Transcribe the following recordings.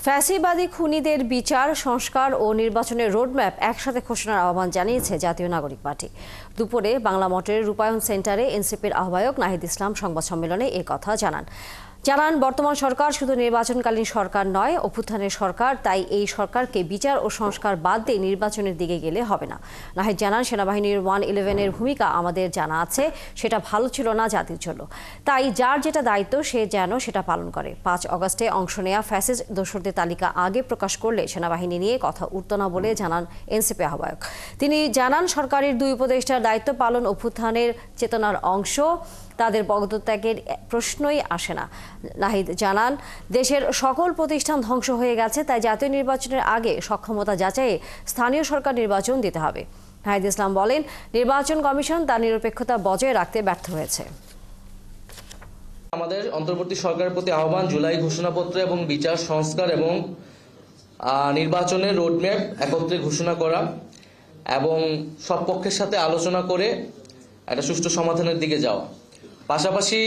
ফ্যাসিবাদী খুনিদের বিচার, সংস্কার ও নির্বাচনের রোডম্যাপ একসাথে ঘোষণার আহ্বান জানিয়েছে জাতীয় নাগরিক পার্টি। দুপুরে বাংলা মোটরের রূপায়ণ সেন্টারে এনসিপির আহ্বায়ক নাহিদ ইসলাম সংবাদ সম্মেলনে এ কথা জানান। বর্তমান সরকার শুধু নির্বাচনকালীন সরকার নয়, অভ্যুত্থানের সরকার। তাই এই সরকারকে বিচার ও সংস্কার বাদ দিয়ে নির্বাচনের দিকে গেলে হবে না। নাহিদ জানান, সেনাবাহিনীর 111-এর ভূমিকা আমাদের জানা আছে, সেটা ভালো ছিল না জাতির জন্য। তাই যার যেটা দায়িত্ব সে যেন সেটা পালন করে। 5 আগস্টে অংশ নেয়া ফ্যাসিস্ট দোসরদের তালিকা আগে প্রকাশ করলে সেনাবাহিনী নিয়ে কথা উঠত না বলে জানান এনসিপি আহ্বায়ক। তিনি জানান, সরকারের 2 উপদেষ্টার দায়িত্ব পালন অভ্যুত্থানের চেতনার অংশ, তাদের পদত্যাগের প্রশ্নই আসে না। নাহিদ জানান, দেশের সকল প্রতিষ্ঠান ধ্বংস হয়ে গেছে, তাই জাতীয় নির্বাচনের আগে সক্ষমতা যাচাইয়ে স্থানীয় সরকার নির্বাচন দিতে হবে। নাহিদ ইসলাম বলেন, নির্বাচন কমিশন তার নিরপেক্ষতা বজায় রাখতে ব্যর্থ হয়েছে। আমাদের অন্তর্বর্তী সরকারের প্রতি আহ্বান, জুলাই ঘোষণাপত্র এবং বিচার, সংস্কার এবং নির্বাচনের রোডম্যাপ একত্রে ঘোষণা করা এবং সব পক্ষের সাথে আলোচনা করে একটা সুষ্ঠু সমাধানের দিকে যাওয়া। পাশাপাশি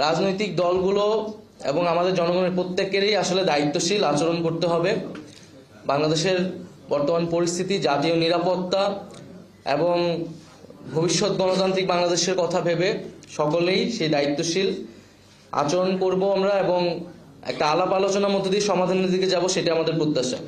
রাজনৈতিক দলগুলো এবং আমাদের জনগণের প্রত্যেকেরই আসলে দায়িত্বশীল আচরণ করতে হবে। বাংলাদেশের বর্তমান পরিস্থিতি, জাতীয় নিরাপত্তা এবং ভবিষ্যৎ গণতান্ত্রিক বাংলাদেশের কথা ভেবে সকলেই সেই দায়িত্বশীল আচরণ করব আমরা এবং একটা আলাপ আলোচনার মধ্য দিয়ে সমাধানের দিকে যাব, সেটা আমাদের প্রত্যাশা।